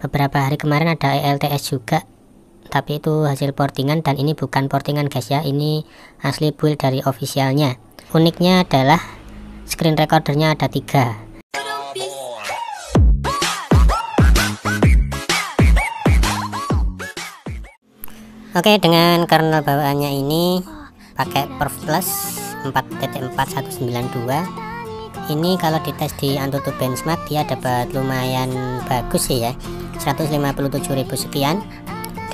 Beberapa hari kemarin ada ELTS juga, tapi itu hasil portingan, dan ini bukan portingan guys ya, ini asli build dari officialnya. Uniknya adalah screen recordernya ada 3. Oke, dengan kernel bawaannya ini pakai Perf Plus 4.4192. Ini kalau dites di Antutu benchmark dia dapat lumayan bagus sih ya, 157.000 sekian,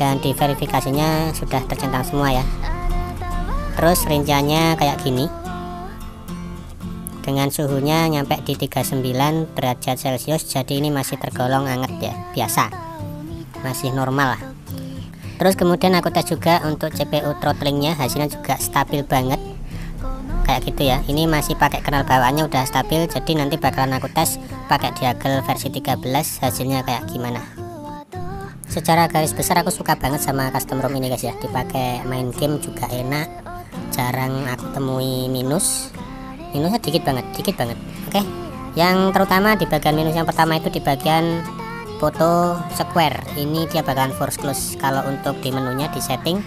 dan di verifikasinya sudah tercentang semua ya. Terus rinciannya kayak gini, dengan suhunya nyampe di 39 derajat Celcius, jadi ini masih tergolong hangat ya, biasa, masih normal lah. Terus kemudian aku tes juga untuk CPU throttlingnya, hasilnya juga stabil banget kayak gitu ya. Ini masih pakai kernel bawaannya udah stabil, jadi nanti bakalan aku tes pakai Diageo versi 13 hasilnya kayak gimana. Secara garis besar aku suka banget sama custom ROM ini guys ya, dipakai main game juga enak, jarang aku temui minusnya dikit banget. Oke, yang terutama di bagian minus yang pertama itu di bagian foto square, ini dia bakalan force close. Kalau untuk di menunya di setting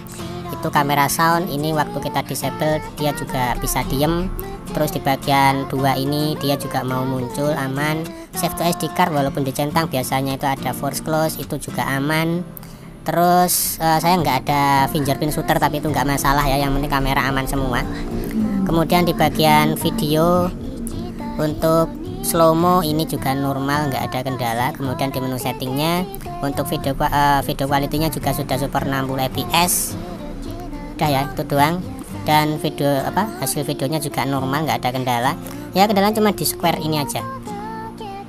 itu kamera sound, ini waktu kita disable dia juga bisa diem. Terus di bagian 2 ini dia juga mau muncul aman. Save to SD card walaupun dicentang biasanya itu ada force close, itu juga aman. Terus saya nggak ada fingerprint shooter, tapi itu nggak masalah ya, yang penting kamera aman semua. Kemudian di bagian video untuk slow-mo ini juga normal, nggak ada kendala. Kemudian di menu settingnya untuk video quality-nya juga sudah super 60 fps. Udah ya, itu doang. Dan hasil videonya juga normal, nggak ada kendala. Ya kendala cuma di square ini aja.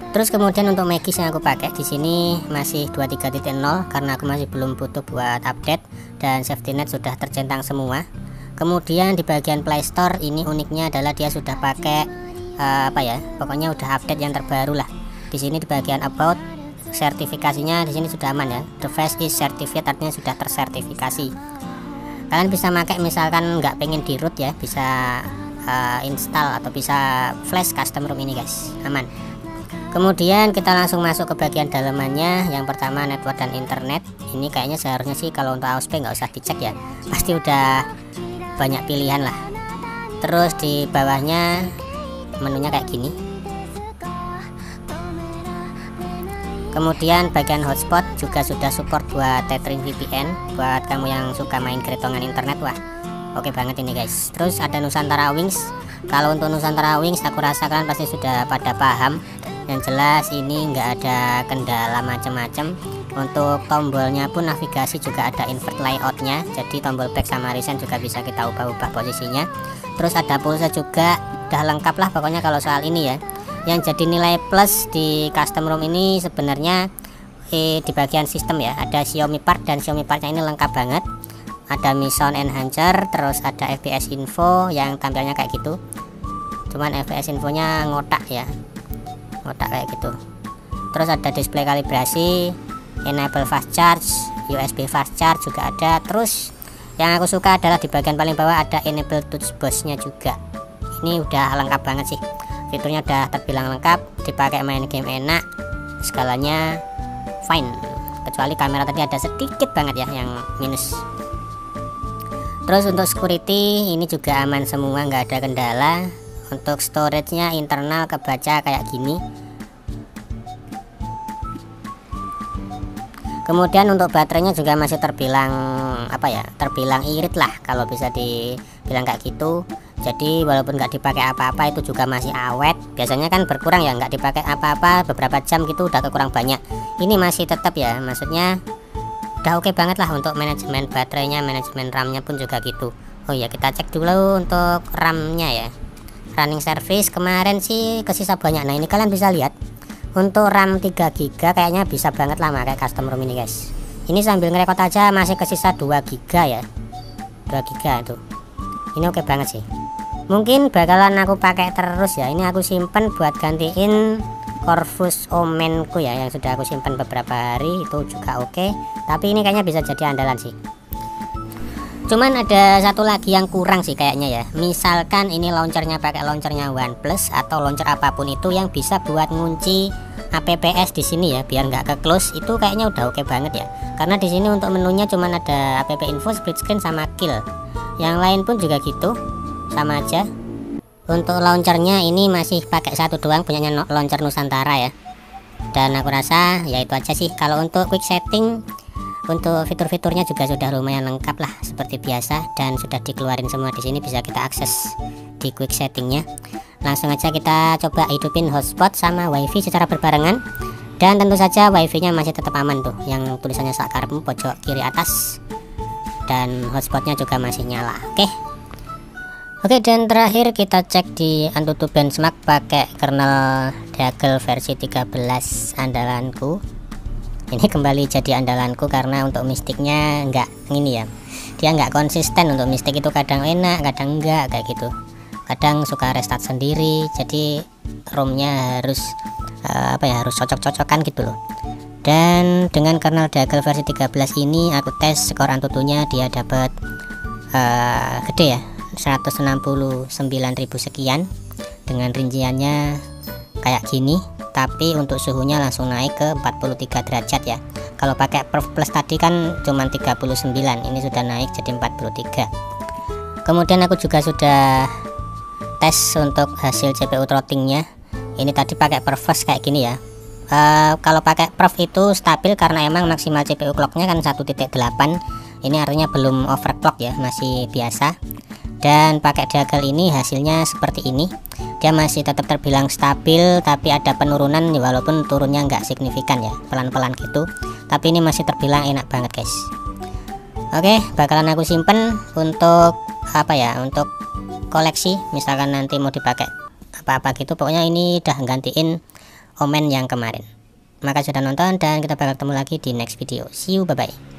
Terus kemudian untuk Magis yang aku pakai di sini masih 23.0 karena aku masih belum butuh buat update, dan safety net sudah tercentang semua. Kemudian di bagian Play Store ini uniknya adalah dia sudah pakai pokoknya udah update yang terbaru lah. Di sini di bagian about, sertifikasinya di sini sudah aman ya, device is certified, artinya sudah tersertifikasi. Kalian bisa pakai misalkan nggak pengen di root ya, bisa install atau bisa flash custom ROM ini guys, aman. Kemudian kita langsung masuk ke bagian dalamannya. Yang pertama network dan internet, ini kayaknya seharusnya sih kalau untuk AOSP nggak usah dicek ya, pasti udah banyak pilihan lah. Terus di bawahnya menunya kayak gini. Kemudian bagian hotspot juga sudah support buat tethering VPN, buat kamu yang suka main keretongan internet, wah oke banget ini guys. Terus ada Nusantara Wings. Kalau untuk Nusantara Wings aku rasa kalian pasti sudah pada paham. Yang jelas ini nggak ada kendala macam-macam. Untuk tombolnya pun navigasi juga ada invert layoutnya, jadi tombol back sama reset juga bisa kita ubah-ubah posisinya. Terus ada pulsa juga, udah lengkap lah pokoknya kalau soal ini ya. Yang jadi nilai plus di custom ROM ini sebenarnya di bagian sistem ya, ada Xiaomi Part, dan Xiaomi Partnya ini lengkap banget. Ada Mi Sound Enhancer, terus ada FPS info yang tampilnya kayak gitu, cuman FPS infonya ngotak ya, ngotak kayak gitu. Terus ada display kalibrasi, enable fast charge, USB fast charge juga ada. Terus yang aku suka adalah di bagian paling bawah ada enable touch nya juga. Ini udah lengkap banget sih, fiturnya udah terbilang lengkap, dipakai main game enak, skalanya fine, kecuali kamera tadi ada sedikit banget ya yang minus. Terus untuk security ini juga aman semua, nggak ada kendala. Untuk storage-nya internal kebaca kayak gini. Kemudian untuk baterainya juga masih terbilang terbilang irit lah kalau bisa dibilang kayak gitu. Jadi walaupun nggak dipakai apa-apa itu juga masih awet. Biasanya kan berkurang ya, nggak dipakai apa-apa beberapa jam gitu udah kekurang banyak. Ini masih tetap ya, maksudnya udah oke banget lah. Untuk manajemen baterainya, manajemen RAM-nya pun juga gitu. Oh ya, kita cek dulu untuk RAM-nya ya. Running service kemarin sih kesisa banyak. Nah ini kalian bisa lihat untuk RAM 3 GB kayaknya bisa banget lah pakai custom ROM ini guys. Ini sambil ngerekod aja masih kesisa 2 GB ya, 2 GB itu. Ini oke banget sih. Mungkin bakalan aku pakai terus ya. Ini aku simpen buat gantiin Corvus Omenku ya, yang sudah aku simpan beberapa hari, itu juga oke. Tapi ini kayaknya bisa jadi andalan sih. Cuman ada satu lagi yang kurang sih kayaknya ya. Misalkan ini launchernya pakai launchernya OnePlus atau launcher apapun itu yang bisa buat ngunci apps di sini ya, biar nggak ke close, itu kayaknya udah oke banget ya. Karena di sini untuk menunya cuma ada app info, split screen sama kill. Yang lain pun juga gitu, sama aja. Untuk launchernya ini masih pakai satu doang, punyanya launcher Nusantara ya. Dan aku rasa ya itu aja sih. Kalau untuk quick setting, untuk fitur-fiturnya juga sudah lumayan lengkap lah seperti biasa, dan sudah dikeluarin semua di sini, bisa kita akses di quick settingnya. Langsung aja kita coba hidupin hotspot sama wifi secara berbarengan, dan tentu saja wifi nya masih tetap aman tuh, yang tulisannya sakarepmu pojok kiri atas, dan hotspotnya juga masih nyala. Oke, dan terakhir kita cek di Antutu benchmark pakai kernel Deagle versi 13 andalanku. Ini kembali jadi andalanku karena untuk mistiknya enggak ini ya, dia nggak konsisten. Untuk mistik itu kadang enak, kadang enggak, kayak gitu. Kadang suka restart sendiri, jadi ROM-nya harus harus cocok-cocokan gitu loh. Dan dengan kernel Deagle versi 13 ini aku tes skor Antutunya, dia dapat gede ya, 169.000 sekian, dengan rinciannya kayak gini. Tapi untuk suhunya langsung naik ke 43 derajat ya. Kalau pakai Perf Plus tadi kan cuma 39, ini sudah naik jadi 43. Kemudian aku juga sudah tes untuk hasil CPU throttling-nya. Ini tadi pakai Perf kayak gini ya. Kalau pakai Perf itu stabil karena emang maksimal CPU clock-nya kan 1.8. Ini artinya belum overclock ya, masih biasa. Dan pakai Deagle ini hasilnya seperti ini. Dia masih tetap terbilang stabil, tapi ada penurunan walaupun turunnya nggak signifikan ya, pelan-pelan gitu. Tapi ini masih terbilang enak banget guys. Oke, bakalan aku simpen untuk untuk koleksi, misalkan nanti mau dipakai apa-apa gitu. Pokoknya ini udah gantiin Omen yang kemarin. Makasih sudah nonton, dan kita bakal ketemu lagi di next video. See you, bye bye.